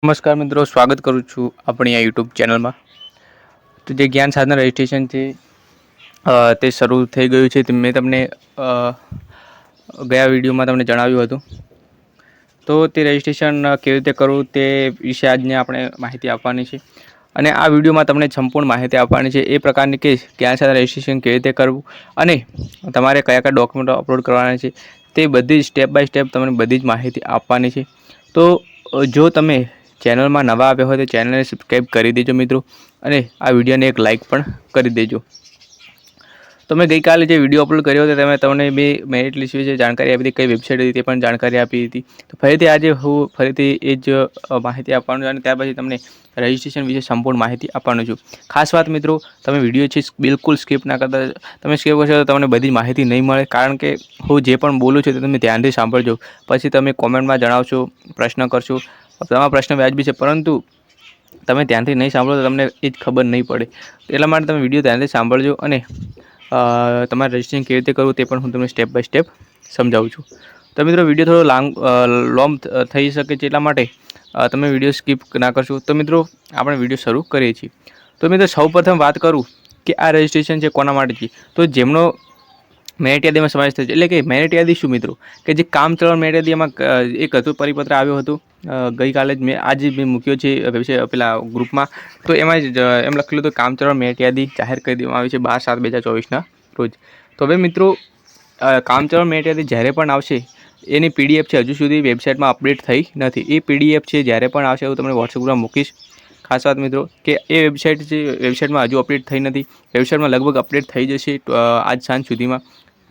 નમસ્કાર મિત્રો, સ્વાગત કરું છું આપણી આ યુટ્યુબ ચેનલમાં. તો જે જ્ઞાન સાધના રજિસ્ટ્રેશન છે તે શરૂ થઈ ગયું છે. તે મેં તમને ગયા વિડીયોમાં તમને જણાવ્યું હતું. તો તે રજિસ્ટ્રેશન કેવી રીતે કરવું તે વિશે આજને આપણે માહિતી આપવાની છે. અને આ વિડીયોમાં તમને સંપૂર્ણ માહિતી આપવાની છે એ પ્રકારની કે જ્ઞાન સાધના રજિસ્ટ્રેશન કેવી રીતે કરવું અને તમારે કયા કયા ડોક્યુમેન્ટો અપલોડ કરવાના છે તે બધી સ્ટેપ બાય સ્ટેપ તમને બધી જ માહિતી આપવાની છે. તો જો તમે ચેનલમાં નવા આવ્યા હોય તો ચેનલને સબસ્ક્રાઈબ કરી દેજો મિત્રો, અને આ વિડીયોને એક લાઇક પણ કરી દેજો. તો મેં ગઈકાલે જે વિડીયો અપલોડ કર્યો હતો તેમાં તમને બે મેરિટ લિસ્ટ વિશે જાણકારી આપી હતી, કઈ વેબસાઇટ હતી તે પણ જાણકારી આપી હતી. તો ફરીથી આજે હું ફરીથી એ જ માહિતી આપવાનું છું અને ત્યાર પછી તમને રજિસ્ટ્રેશન વિશે સંપૂર્ણ માહિતી આપવાનું છું. ખાસ વાત મિત્રો, તમે વિડીયો છે બિલકુલ સ્કીપ ના કરતા. તમે સ્કીપ કરશો તો તમને બધી માહિતી નહીં મળે, કારણ કે હું જે પણ બોલું છું તે તમે ધ્યાનથી સાંભળજો. પછી તમે કોમેન્ટમાં જણાવશો, પ્રશ્ન કરશો. તમારા પ્રશ્ન વ્યાજબી છે, પરંતુ તમે ધ્યાનથી નહીં સાંભળો તો તમને એ જ ખબર નહીં પડે. એટલા માટે તમે વિડીયો ધ્યાનથી સાંભળજો અને તમારે રજિસ્ટ્રેશન કેવી રીતે કરવું તે પણ હું તમને સ્ટેપ બાય સ્ટેપ સમજાવું છું. તો મિત્રો, વિડીયો થોડો લોંગ થઈ શકે છે, એટલા માટે તમે વિડીયો સ્કીપ ના કરશો. તો મિત્રો, આપણે વિડીયો શરૂ કરીએ છીએ. તો મિત્રો, સૌપ્રથમ વાત કરું કે આ રજિસ્ટ્રેશન છે કોના માટે છે. તો જેમનો મેરિટ યાદીમાં સમાવેશ થશે, એટલે કે મેરિટ યાદી શું મિત્રો, કે જે કામચલાઉ મેરિટ યાદીમાં એક હતું પરિપત્ર આવ્યો હતો ગઈકાલે જ, આજે મેં મૂક્યો છે પેલા ગ્રુપમાં. તો એમાં જ એમ લખેલું હતું કામચલાઉ મેરિટ યાદી જાહેર કરી દેવામાં આવી છે 12/7/2024ના રોજ. તો હવે મિત્રો, કામચલાઉ મેરિટ યાદી જ્યારે પણ આવશે એની પીડીએફ છે, હજુ સુધી વેબસાઇટમાં અપડેટ થઈ નથી. એ પીડીએફ છે જ્યારે પણ આવશે હું તમને વોટ્સએપ ગ્રુપમાં મૂકીશ. ખાસ વાત મિત્રો, કે એ વેબસાઇટ છે, વેબસાઇટમાં હજુ અપડેટ થઈ નથી. વેબસાઇટમાં લગભગ અપડેટ થઈ જશે આજ સાંજ સુધીમાં.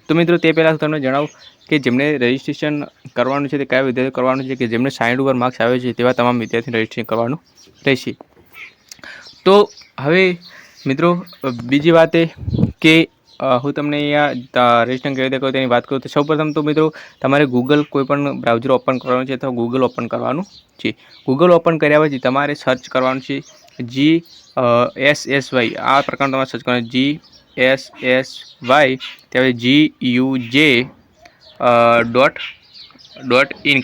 તો મિત્રો, તે પહેલાં હું તમને જણાવું કે જેમને રજિસ્ટ્રેશન કરવાનું છે તે કયા વિદ્યાર્થીઓ કરવાનું છે, કે જેમને 60 ઉપર માર્ક્સ આવે છે તેવા તમામ વિદ્યાર્થીને રજિસ્ટ્રેશન કરવાનું રહેશે. તો હવે મિત્રો, બીજી વાત એ કે હું તમને અહીંયા રજિસ્ટ્રેશન કેવી રીતે કરું તેની વાત કરું. તો સૌપ્રથમ તો મિત્રો, તમારે ગૂગલ કોઈપણ બ્રાઉઝર ઓપન કરવાનું છે અથવા ગૂગલ ઓપન કરવાનું છે. ગૂગલ ઓપન કર્યા પછી તમારે સર્ચ કરવાનું છે GSSY. આ પ્રકારનું તમારે સર્ચ કરવાનું GSSY, ત્યારથી GUJ.in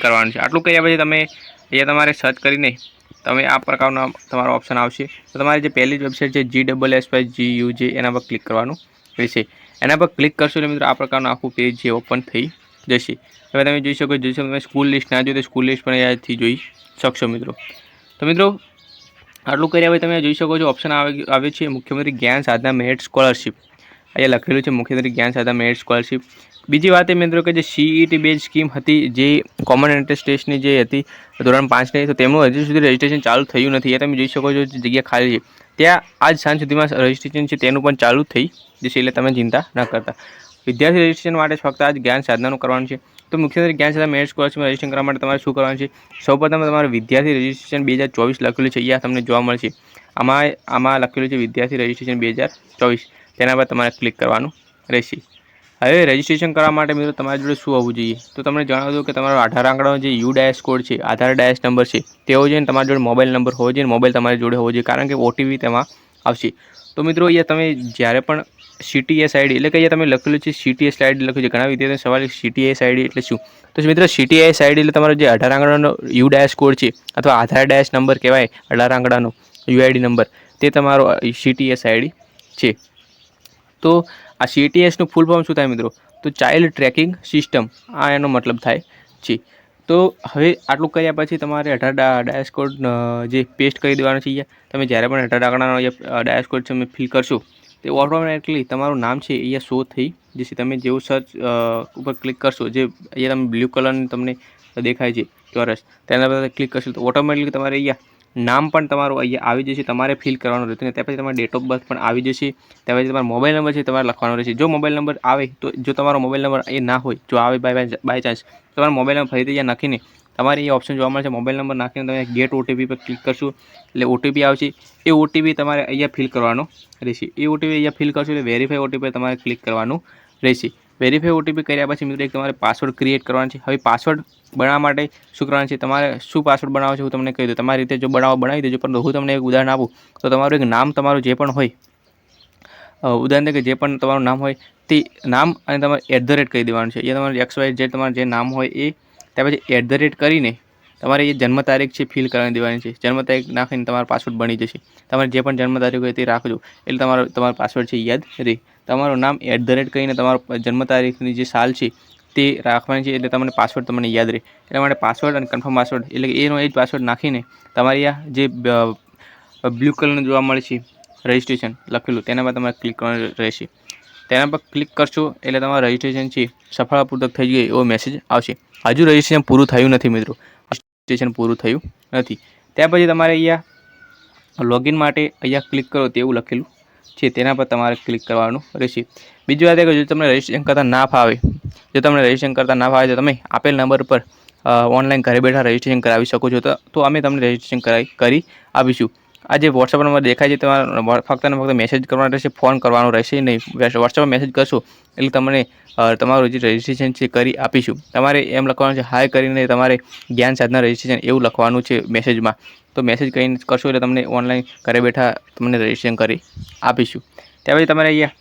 કરવાનું છે. આટલું કર્યા પછી તમે અહીંયા તમારે સર્ચ કરીને તમે આ પ્રકારનો તમારો ઓપ્શન આવશે. તો તમારી જે પહેલી જ વેબસાઇટ છે GSSY GUJ, એના પર ક્લિક કરવાનું રહેશે. એના પર ક્લિક કરશો એટલે મિત્રો આ પ્રકારનું આખું પેજ જે ઓપન થઈ જશે. હવે તમે જોઈ શકો તમે સ્કૂલ લિસ્ટ ના જોઈએ તો સ્કૂલ લિસ્ટ પણ અહીંયાથી જોઈ શકશો મિત્રો. તો મિત્રો, આટલું કર્યા પછી તમે જોઈ શકો છો ઓપ્શન આવે છે મુખ્યમંત્રી જ્ઞાન સાધના મેરિટ સ્કોલરશિપ. અહીંયા લખેલું છે મુખ્યમંત્રી જ્ઞાન સાધના મેરિટ સ્કોલરશિપ. બીજી વાત એ મિત્રો, કે જે CET બેઝ સ્કીમ હતી, જે કોમન એન્ટ્રન્સ ટેસ્ટની જે હતી ધોરણ 5ની, તો તેમનું હજુ સુધી રજિસ્ટ્રેશન ચાલુ થયું નથી. એ તમે જોઈ શકો છો જગ્યા ખાલી છે. ત્યાં આજ સાંજ સુધીમાં રજિસ્ટ્રેશન છે તેનું પણ ચાલુ થઈ જશે, એટલે તમે ચિંતા ન કરતા. વિદ્યાર્થી રજિસ્ટ્રેશન માટે ફક્ત આજ જ્ઞાન સાધનાનું કરવાનું છે. તો મુખ્યમંત્રી જ્ઞાન સાધના મેરિટ સ્કોલરશિપમાં રજિસ્ટ્રેશન કરવા માટે તમારે શું કરવાનું છે? સૌપ્રથમ તમારે વિદ્યાર્થી રજિસ્ટ્રેશન 2024 લખેલું છે, અહીંયા તમને જોવા મળશે. આમાં લખેલું છે વિદ્યાર્થી રજિસ્ટ્રેશન 2024. તેના પર તમારે ક્લિક કરવાનું રહેશે. હવે રજિસ્ટ્રેશન કરવા માટે મિત્રો તમારી જોડે શું હોવું જોઈએ? તો તમને જણાવી દઉં કે તમારો આધાર આંકડાનો જે UDAS કોડ છે, આધાર ડાયસ નંબર છે, તે હોવો જોઈએ. તમારી જોડે મોબાઈલ નંબર હોવો જોઈએ. મોબાઈલ તમારી જોડે હોવો જોઈએ, કારણ કે OTP તેમાં આવશે. તો મિત્રો, અહીંયા તમે જ્યારે પણ CTS ID, એટલે કે અહીંયા તમે લખેલું છે CTS ID લખ્યું છે. ઘણા વિદ્યાર્થીઓને સવાલ CTS ID એટલે શું? તો મિત્રો, CTS ID એટલે તમારો જે આધાર આંકડાનો UDAS કોડ છે, અથવા આધાર ડાયસ નંબર કહેવાય, આધાર આંકડાનો UID નંબર, તે તમારો CTS ID છે. તો આ CTSનું ફૂલ ફોર્મ શું થાય મિત્રો? તો ચાઇલ્ડ ટ્રેકિંગ સિસ્ટમ, આ એનો મતલબ થાય છે. તો હવે આટલું કર્યા પછી તમારે આધાર ડાયસ કોડ જે પેસ્ટ કરી દેવાનો છે. અહીંયા તમે જ્યારે પણ આધાર આંકડાનો ડાયસ કોડ તમે ફિલ કરશો તે ઓટોમેટિકલી તમારું નામ છે અહીંયા શો થઈ જશે. તમે જેવું સર્ચ ઉપર ક્લિક કરશો, જે અહીંયા તમે બ્લુ કલરનું તમને દેખાય છે ચોરસ, તેના પર ક્લિક કરશો તો ઓટોમેટિકલી તમારે અહીંયા નામ પણ તમારું અહીંયા આવી જશે. તમારે ફિલ કરવાનું રહેશે. ત્યાં પછી તમારો ડેટ ઓફ બર્થ પણ આવી જશે. ત્યાં પછી તમારો મોબાઈલ નંબર છે તમારે લખવાનો રહેશે. જો મોબાઈલ નંબર આવે તો, જો તમારો મોબાઈલ નંબર એ ના હોય, જો આવે બાય ચાન્સ, તમારો મોબાઈલ નંબર ફરીથી અહીંયા નાખીને તમારે એ ઓપ્શન જોવા મળશે. મોબાઈલ નંબર નાખીને તમે ગેટ OTP પર ક્લિક કરશો એટલે OTP આવશે. એ OTP તમારે અહીંયા ફિલ કરવાનો રહેશે. એ OTP અહીંયા ફિલ કરશો એટલે વેરીફાઈ OTP પર તમારે ક્લિક કરવાનું રહેશે. વેરીફાઈ OTP કર્યા પછી મિત્રો એક તમારે પાસવર્ડ ક્રિએટ કરવાનો છે. હવે પાસવર્ડ બનાવવા માટે શું કરવાનું છે? તમારે શું પાસવર્ડ બનાવવો છે હું તમને કહી દઉં. તમારી રીતે જો બનાવી દેજો, પરંતુ હું તમને એક ઉદાહરણ આપું તો તમારું એક નામ, તમારું જે પણ હોય, ઉદાહરણ તરીકે જે પણ તમારું નામ હોય તે નામ અને તમારે @ કહી દેવાનું છે. એ તમારું XYZ તમારું જે નામ હોય એ, ત્યાર પછી @ કરીને તમારે એ જન્મ તારીખ છે ફિલ કરાવી દેવાની છે. જન્મ તારીખ નાખીને તમારો પાસવર્ડ બની જશે. તમારે જે પણ જન્મ તારીખ હોય તે રાખજો, એટલે તમારો પાસવર્ડ છે યાદ રહે. તમારું નામ @ કહીને તમારો જન્મ તારીખની જે સાલ છે તે રાખવાની છે, એટલે તમને પાસવર્ડ તમને યાદ રહે. એટલા માટે પાસવર્ડ અને કન્ફર્મ પાસવર્ડ એટલે કે એનો એ જ પાસવર્ડ નાખીને તમારી આ જે બ્લુ કલરનું જોવા મળે છે રજિસ્ટ્રેશન લખેલું, તેના પર તમારે ક્લિક કરવાનું રહેશે. તેના પર ક્લિક કરશો એટલે તમારું રજિસ્ટ્રેશન છે સફળતાપૂર્વક થઈ ગયું એવો મેસેજ આવશે. હજુ રજિસ્ટ્રેશન પૂરું થયું નથી મિત્રો, રજિસ્ટ્રેશન પૂરું થયું નથી. ત્યાર પછી તમારે અહીંયા લોગિન માટે અહીંયા ક્લિક કરો તેવું લખેલું છે, તેના પર તમારે ક્લિક કરવાનું રહેશે. બીજી વાત એ કે જો તમને રજિસ્ટ્રેશન કરતાં ના ફાવે, તો તમે આપેલ નંબર પર ઓનલાઈન ઘરે બેઠા રજિસ્ટ્રેશન કરાવી શકો છો. તો અમે તમને રજિસ્ટ્રેશન કરી આપીશું. આ જે વોટ્સઅપ નંબર દેખાય છે તમારે ફક્ત ને ફક્ત મેસેજ કરવાનો રહેશે, ફોન કરવાનો રહેશે નહીં. વોટ્સઅપમાં મેસેજ કરશો એટલે તમને તમારું જે રજિસ્ટ્રેશન છે કરી આપીશું. તમારે એમ લખવાનું છે હાય કરીને તમારે જ્ઞાન સાધના રજિસ્ટ્રેશન એવું લખવાનું છે મેસેજમાં. તો મેસેજ કરીને કરશો એટલે તમને ઓનલાઈન ઘરે બેઠા તમને રજિસ્ટ્રેશન કરી આપીશું. ત્યાર પછી તમારે અહીંયા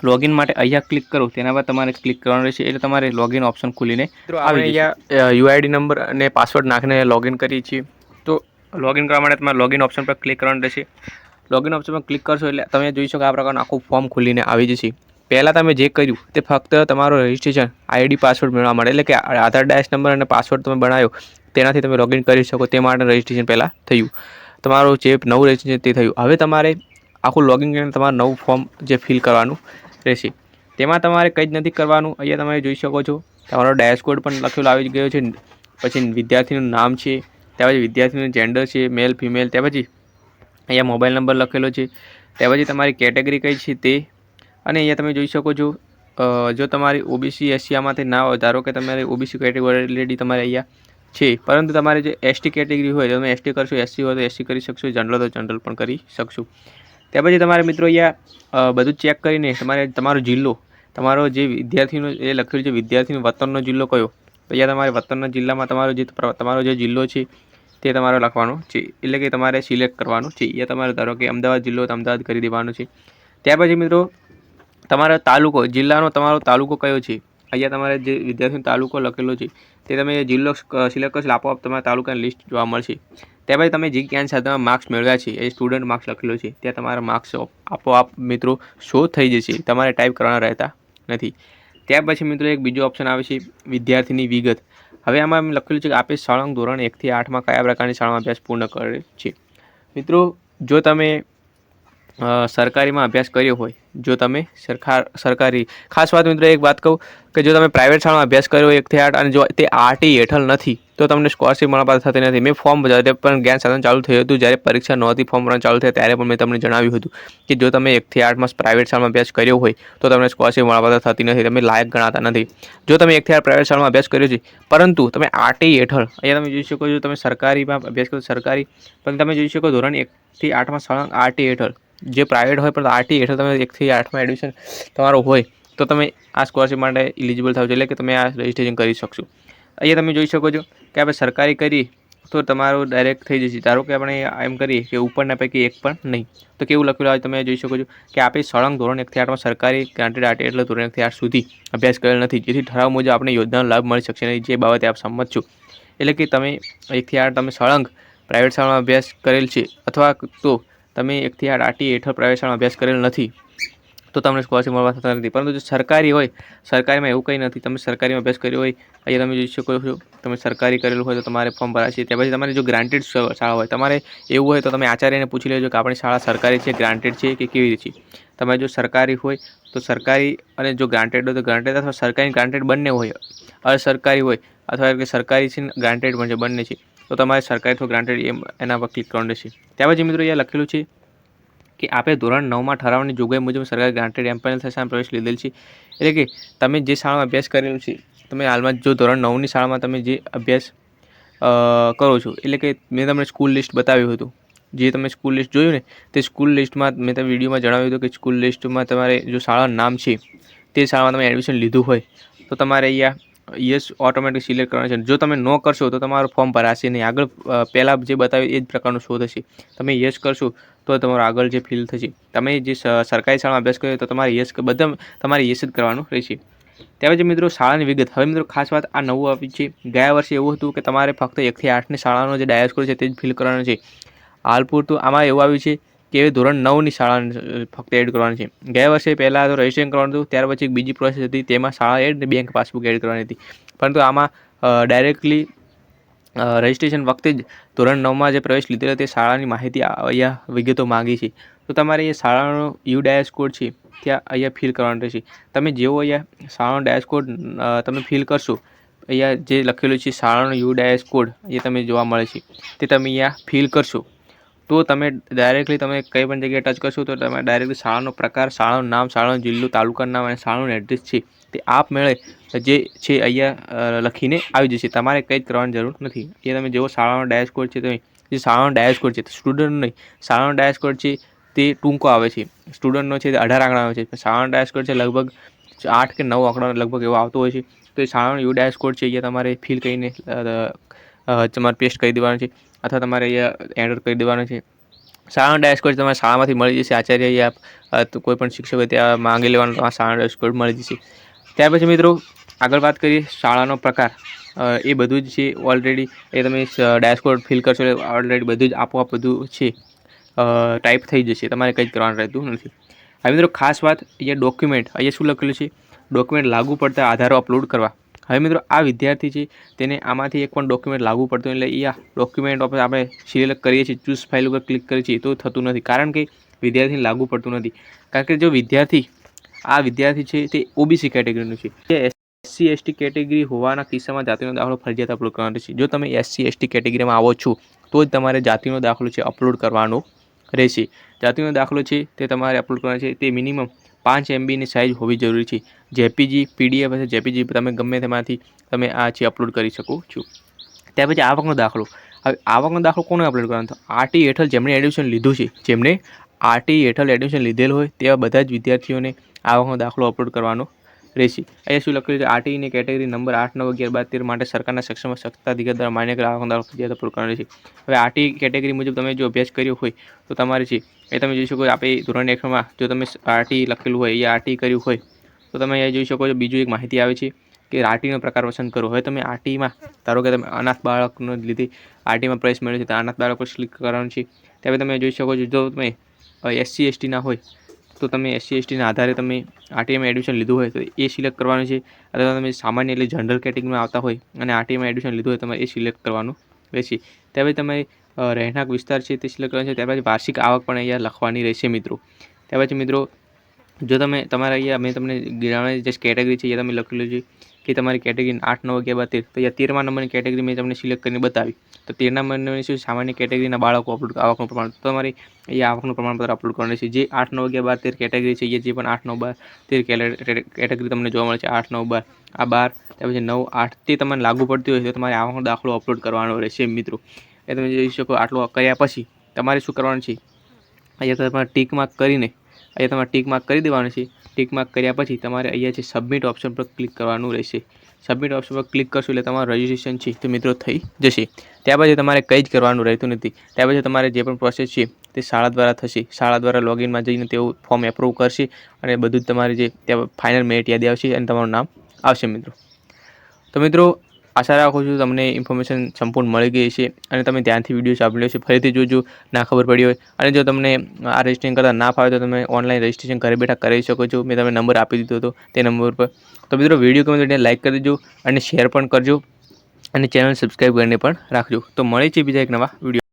લોગિન માટે અહીંયા ક્લિક કરો, તેના પર તમારે ક્લિક કરવાનું રહેશે, એટલે તમારે લોગિન ઓપ્શન ખુલીને આપણે અહીંયા યુઆઈડી નંબર અને પાસવર્ડ નાખીને લોગિન કરીએ છીએ. તો લોગિન કરવા માટે તમારે લોગિન ઓપ્શન પર ક્લિક કરવાનું રહેશે. લોગિન ઓપ્શન પર ક્લિક કરશો એટલે તમે જોઈ શકો આ પ્રકારનું આખું ફોર્મ ખુલીને આવી જશે. પહેલાં તમે જે કર્યું તે ફક્ત તમારો રજિસ્ટ્રેશન આઈડી પાસવર્ડ મેળવવા માટે, એટલે કે આધાર ડાયસ નંબર અને પાસવર્ડ તમે બનાવ્યો તેનાથી તમે લોગિન કરી શકો તે માટે રજિસ્ટ્રેશન પહેલાં થયું. તમારું જે નવું રજિસ્ટ્રેશન તે થયું. હવે તમારે આખું લોગિન કરીને તમારું નવું ફોર્મ જે ફિલ કરવાનું રહેશે. તેમાં તમારે કંઈ જ નથી કરવાનું. અહીંયા તમે જોઈ શકો છો તમારો ડેશબોર્ડ પણ લખેલો આવી ગયો છે. પછી વિદ્યાર્થીનું નામ છે, ત્યાર પછી વિદ્યાર્થીનું જેન્ડર છે મેલ ફિમેલ, ત્યાર પછી અહીંયા મોબાઈલ નંબર લખેલો છે, ત્યાર પછી તમારી કેટેગરી કઈ છે તે, અને અહીંયા તમે જોઈ શકો છો જો તમારી ઓબીસી એસસી આમાંથી ના હોય, ધારો કે તમારી ઓબીસી કેટેગરી ઓલરેડી તમારે અહીંયા છે, પરંતુ તમારે જે એસટી કેટેગરી હોય તમે એસટી કરશો, એસસી હોય તો એસસી કરી શકશો, જનરલ તો જનરલ પણ કરી શકશો. ત્યાર પછી તમારે મિત્રો અહીંયા બધું ચેક કરીને તમારો જિલ્લો, તમારો જે વિદ્યાર્થીનો એ લખેલું છે વિદ્યાર્થીનો વતનનો જિલ્લો કયો, તો અહીંયા તમારે વતનના જિલ્લામાં તમારો જે જિલ્લો છે તે તમારે લખવાનો છે, એટલે કે તમારે સિલેક્ટ કરવાનું છે. અહીંયા તમારે ધારો કે અમદાવાદ જિલ્લો તો અમદાવાદ કરી દેવાનું છે. ત્યાર પછી મિત્રો તમારો તાલુકો, જિલ્લાનો તમારો તાલુકો કયો છે, અહીંયા તમારે જે વિદ્યાર્થીનો તાલુકો લખેલો છે તે તમે જિલ્લો સિલેક્ટ કરશો, આપોઆપ તમારા તાલુકાની લિસ્ટ જોવા મળશે. ત્યાર પછી તમે જે જ્ઞાન સાધનામાં માર્ક્સ મેળવ્યા છે એ સ્ટુડન્ટ માર્ક્સ લખેલો છે, ત્યાં તમારા માર્ક્સ આપોઆપ મિત્રો શો થઈ જશે, તમારે ટાઈપ કરવાના રહેતા નથી. ત્યાર પછી મિત્રો એક બીજો ઓપ્શન આવે છે વિદ્યાર્થીની વિગત. હવે આમાં એમ લખેલું છે કે આપે સળંગ ધોરણ 1 થી 8માં કયા પ્રકારની શાળામાં અભ્યાસ પૂર્ણ કરે છે. મિત્રો જો તમે સરકારીમાં અભ્યાસ કર્યો હોય, જો તમે સરકારી, ખાસ વાત મિત્રો એક વાત કહું કે જો તમે પ્રાઇવેટ શાળામાં અભ્યાસ કર્યો 1 થી 8 અને જો તે આરટી હેઠળ નથી તો તમને સ્કોલરશીપ મળવાપાત્ર થતી નથી. મેં ફોર્મ જ્યારે પણ જ્ઞાન સાધન ચાલુ થયું હતું, જ્યારે પરીક્ષા નહોતી ફોર્મ ભરવાનું ચાલુ થયા ત્યારે પણ મેં તમને જણાવ્યું હતું કે જો તમે 1 થી 8માં પ્રાઇવેટ શાળામાં અભ્યાસ કર્યો હોય તો તમને સ્કોલરશીપ મળવાપાત્ર થતી નથી, તમે લાયક ગણાતા નથી. જો તમે 1 થી 8 પ્રાઇવેટ શાળામાં અભ્યાસ કર્યો છે પરંતુ તમે આરટી હેઠળ, અહીંયા તમે જોઈ શકો છો તમે સરકારીમાં અભ્યાસ કરો સરકારી, પણ તમે જોઈ શકો ધોરણ 1 થી 8માં સળંગ આરટી હેઠળ, જે પ્રાઇવેટ હોય પણ આરટી હેઠળ તમે 1 થી 8માં એડમિશન તમારું હોય તો તમે આ સ્કોલરશીપ માટે ઇલિજિબલ થાવ છો, એટલે કે તમે આ રજિસ્ટ્રેશન કરી શકશો. અહીંયા તમે જોઈ શકો છો કે આપણે સરકારી કરીએ તો તમારું ડાયરેક્ટ થઈ જશે. ધારો કે આપણે એમ કરીએ કે ઉપરના પૈકી એક પણ નહીં, તો કેવું લખેલું આવે તમે જોઈ શકો છો કે આપણે સળંગ ધોરણ 1 થી 8માં સરકારી ગ્રાન્ટેડ આરટી એટલે ધોરણ 1 થી 8 સુધી અભ્યાસ કરેલ નથી, જેથી ઠરાવ મુજબ આપણે યોજનાનો લાભ મળી શકશે નહીં, જે બાબતે આપ સંમત છો. એટલે કે તમે 1 થી 8 તમે સળંગ પ્રાઇવેટ શાળામાં અભ્યાસ કરેલ છે, અથવા તો તમે 1 થી 8 આરટી હેઠળ પ્રાઇવેટ શાળામાં અભ્યાસ કરેલ નથી તો તમને સ્કોલરશીપ મળવા થતા નથી. પરંતુ જો સરકારી હોય, સરકારીમાં એવું કંઈ નથી, તમે સરકારીમાં અભ્યાસ કર્યો હોય, અહીંયા તમે જોઈ શકો છો તમે સરકારી કરેલું હોય તો તમારે ફોર્મ ભરાશે. ત્યાર પછી તમારે જો ગ્રાન્ટેડ શાળા હોય, તમારે એવું હોય તો તમે આચાર્યને પૂછી લેજો કે આપણી શાળા સરકારી છે, ગ્રાન્ટેડ છે કે કેવી રીતે છે. તમારે જો સરકારી હોય તો સરકારી, અને જો ગ્રાન્ટેડ હોય તો ગ્રાન્ટેડ, અથવા સરકારી ગ્રાન્ટેડ બંને હોય, અસરકારી હોય અથવા કે સરકારી છે ગ્રાન્ટેડ પણ છે, બંને છે, તો તમારે સરકારી તો ગ્રાન્ટેડ એના પર ક્લિક કરવાનું રહેશે. ત્યાર પછી મિત્રો અહીંયા લખેલું છે કે આપણે ધોરણ 9માં ઠરાવની જોગવાઈ મુજબ સરકારી ગ્રાન્ટેડ એમ્પાયર શાળામાં પ્રવેશ લીધેલ છે. એટલે કે તમે જે શાળામાં અભ્યાસ કરેલો છે, તમે હાલમાં જો ધોરણ 9ની શાળામાં તમે જે અભ્યાસ કરો છો, એટલે કે મેં તમને સ્કૂલ લિસ્ટ બતાવ્યું હતું, જે તમે સ્કૂલ લિસ્ટ જોયું ને તે સ્કૂલ લિસ્ટમાં મેં તમને વિડીયોમાં જણાવ્યું હતું કે સ્કૂલ લિસ્ટમાં તમારે જો શાળાનું નામ છે તે શાળામાં તમે એડમિશન લીધું હોય તો તમારે અહીંયા યસ ઓટોમેટિક સિલેક્ટ કરવાનું છે. જો તમે નો કરશો તો તમારું ફોર્મ ભરાશે નહીં. આગળ પહેલાં જે બતાવ્યું એ જ પ્રકારનું શો થશે. તમે યસ કરશો તો તમારું આગળ જે ફિલ થશે. તમે જે સરકારી શાળામાં અભ્યાસ કર્યો તો તમારે યસ બધા તમારે યસ જ કરવાનું રહેશે. ત્યાર પછી મિત્રો શાળાની વિગત. હવે મિત્રો ખાસ વાત આ નવું આવી છે. ગયા વર્ષે એવું હતું કે તમારે ફક્ત 1 થી 8ની શાળાનો જે ડાયસ કોડ છે તે જ ફિલ કરવાનો છે. હાલ પૂરતું આમાં એવું આવ્યું છે કે ધોરણ 9ની શાળાને ફક્ત એડ કરવાની છે. ગયા વર્ષે પહેલાં તો રજિસ્ટ્રેશન કરવાનું હતું, ત્યાર પછી એક બીજી પ્રોસેસ હતી, તેમાં શાળા એડ ને બેંક પાસબુક એડ કરવાની હતી. પરંતુ આમાં ડાયરેક્ટલી રજિસ્ટ્રેશન વખતે જ ધોરણ 9માં જે પ્રવેશ લીધેલો તે શાળાની માહિતી અહીંયા વિગતો માગી છે. તો તમારે એ શાળાનો યુ ડાયસ કોડ છે ત્યાં અહીંયા ફિલ કરવાનો રહેશે. તમે જેવો અહીંયા શાળાનો ડાયસ કોડ તમે ફિલ કરશો, અહીંયા જે લખેલું છે શાળાનો યુ ડાયસ કોડ એ તમે જોવા મળે છે, તે તમે અહીંયા ફિલ કરશો તો તમે ડાયરેક્ટલી તમે કઈ પણ જગ્યાએ ટચ કરશો તો તમે ડાયરેક્ટલી શાળાનો પ્રકાર, શાળાનું નામ, શાળાનો જિલ્લો, તાલુકાનું નામ અને શાળાનું એડ્રેસ છે તે આપમેળે જે છે અહીંયા લખીને આવી જશે. તમારે કંઈ જ કરવાની જરૂર નથી. એ તમે જેવો શાળાનો ડાયસ કોડ છે, તમે જે શાળાનો ડાયસ કોડ છે, સ્ટુડન્ટ નહીં, શાળાનો ડાયસ કોડ છે તે ટૂંકો આવે છે, સ્ટુડન્ટનો છે તે 18 આંકડા આવે છે. શાળાનો ડાયસ કોડ છે લગભગ 8 કે 9 આંકડાનો લગભગ એવો આવતો હોય છે. તો એ શાળાનો યુ ડાયસ કોડ છે અહીંયા તમારે ફિલ કરીને તમારે પેસ્ટ કરી દેવાનો છે અથવા તમારે અહીંયા એન્ટર કરી દેવાનો છે. શાળાનો ડાયસ કોડ તમારે શાળામાંથી મળી જશે. આચાર્ય અહીંયા કોઈ પણ શિક્ષકો ત્યાં માંગી લેવાનો, તમારા શાળાનો ડાયસ કોડ મળી જશે. ત્યાર પછી મિત્રો આગળ વાત કરીએ શાળાનો પ્રકાર. એ બધું જ છે ઓલરેડી. એ તમે ડાયસ કોડ ફિલ કરશો એટલે ઓલરેડી બધું જ આપોઆપ બધું છે ટાઈપ થઈ જશે. તમારે કંઈ જ કરવાનું રહેતું નથી. હવે મિત્રો ખાસ વાત અહીંયા ડોક્યુમેન્ટ. અહીંયા શું લખેલું છે? ડોક્યુમેન્ટ લાગુ પડતા આધારો અપલોડ કરવા. હવે મિત્રો આ વિદ્યાર્થી છે તેને આમાંથી એક પણ ડોક્યુમેન્ટ લાગુ પડતું એટલે અહીંયા ડોક્યુમેન્ટ ઉપર આપણે સિલેક્ટ કરીએ છીએ, ચૂઝ ફાઇલ ઉપર ક્લિક કરીએ છીએ તો થતું નથી, કારણ કે વિદ્યાર્થીને લાગુ પડતું નથી. કારણ કે જો વિદ્યાર્થી છે તે ઓબીસી કેટેગરીનું છે. જે SC ST કેટેગરી હોવાના કિસ્સામાં જાતિનો દાખલો ફરજિયાત અપલોડ કરવાનો છે. જો તમે SC ST કેટેગરીમાં આવો છો તો જ તમારે જાતિનો દાખલો છે અપલોડ કરવાનો રહેશે. જાતિનો દાખલો છે તે તમારે અપલોડ કરવાનો છે. તે મિનિમમ 5 MBની સાઇઝ હોવી જરૂરી છે. JPG, PDF અથવા JPG તમે ગમે તેમાંથી તમે આ છે અપલોડ કરી શકો છો. ત્યાર પછી આવકનો દાખલો. હવે આવકનો દાખલો કોને અપલોડ કરવાનો? તો RT હેઠળ જેમણે એડમિશન લીધું છે, જેમણે RT હેઠળ એડમિશન લીધેલ હોય તેવા બધા જ વિદ્યાર્થીઓને આવકનો દાખલો અપલોડ કરવાનો રહેશે. અહીંયા શું લખેલું છે? RTની કેટેગરી નંબર 8, 9, 11, 12, 13 માટે સરકારના સક્ષમ સત્તાધિકારી દ્વારા માન્ય કરેલ આવકનો દાખલો ફરજિયાત અપલોડ કરવાનો રહેશે. હવે RT કેટેગરી મુજબ તમે જો અભ્યાસ કર્યો હોય તો તમારે છે એ તમે જોઈ શકો. આપણે ધોરણ 1માં જો તમે RT લખેલું હોય, એ RT કર્યું હોય તો તમે અહીંયા જોઈ શકો છો. બીજું એક માહિતી આવે છે કે RTનો પ્રકાર પસંદ કરો. હવે તમે RTમાં ધારો કે તમે અનાથ બાળકનો લીધે RTમાં પ્રવેશ મેળવ્યો છે તો અનાથ બાળક પર ક્લિક કરવાનું છે. ત્યારે તમે જોઈ શકો છો જો તમે SC ST ના હોય તો તમે SC STના આધારે તમે RTમાં એડમિશન લીધું હોય તો એ સિલેક્ટ કરવાનું છે. અથવા તમે સામાન્ય એટલે જનરલ કેટેગરીમાં આવતા હોય અને RTમાં એડમિશન લીધું હોય તમારે એ સિલેક્ટ કરવાનું રહેશે. ત્યાર પછી તમે રહેણાંક વિસ્તાર છે તે સિલેક્ટ કરવાનું છે. ત્યાર પછી વાર્ષિક આવક પણ અહીંયા લખવાની રહેશે મિત્રો. ત્યાર પછી મિત્રો જો તમે તમારા અહીંયા મેં તમને ગિરાવાની જે કેટેગરી છે એ તમે લખેલું છે કે તમારી કેટેગરી 8, 9, 11, 12, 13 તો અહીંયા 13મા નંબરની કેટેગરી મેં તમને સિલેક્ટ કરીને બતાવી. તો 13મા નંબરની શું સામાન્ય કેટેગરીના બાળકો અપલોડ આવકનું પ્રમાણ, તો તમારે અહીંયા આવકનું પ્રમાણપત્ર અપલોડ કરવાનું છે. જે 8, 9, 11, 12, 13 કેટેગરી છે એ જે પણ 8, 9, 12, 13 કેટેગરી તમને જોવા મળે છે 8, 9, 12 આ 12 ત્યાર પછી 9, 8 તે તમને લાગુ પડતી હોય તો તમારે આવકનો દાખલો અપલોડ કરવાનો રહેશે મિત્રો. એ તમે જોઈ શકો. આટલું કર્યા પછી તમારે શું કરવાનું છે? અહીંયા તમારે ટીક માર્ક કરીને અહીંયા તમારે ટીક માર્ક કરી દેવાનું છે. ટીક માર્ક કર્યા પછી તમારે અહીંયા છે સબમિટ ઓપ્શન પર ક્લિક કરવાનું રહેશે. સબમિટ ઓપ્શન પર ક્લિક કરશો એટલે તમારું રજિસ્ટ્રેશન છે તે મિત્રો થઈ જશે. ત્યાર પછી તમારે કંઈ જ કરવાનું રહેતું નથી. ત્યાર પછી તમારે જે પણ પ્રોસેસ છે તે શાળા દ્વારા થશે. શાળા દ્વારા લોગિનમાં જઈને તેઓ ફોર્મ એપ્રૂવ કરશે અને બધું જ તમારે જે ત્યાં ફાઇનલ મેરિટ યાદી આવશે અને તમારું નામ આવશે મિત્રો. તો મિત્રો આશા રાખું છું તમને ઇન્ફોર્મેશન સંપૂર્ણ મળી ગઈ છે અને તમે ધ્યાનથી વિડીયો સાંભળ્યો છે. ફરીથી જોજો ના ખબર પડી હોય. અને જો તમને આ રજિસ્ટ્રેશન કરતાં ના ફાવે તો તમે ઓનલાઈન રજિસ્ટ્રેશન ઘરે બેઠા કરી શકો છો. મેં તમને નંબર આપી દીધો હતો તે નંબર પર. તો મિત્રો વિડીયો ગમે તો લાઈક કરી દેજો અને શેર પણ કરજો અને ચેનલ સબસ્ક્રાઈબ કરીને પણ રાખજો. તો મળે છે બીજા એક નવા વિડીયો.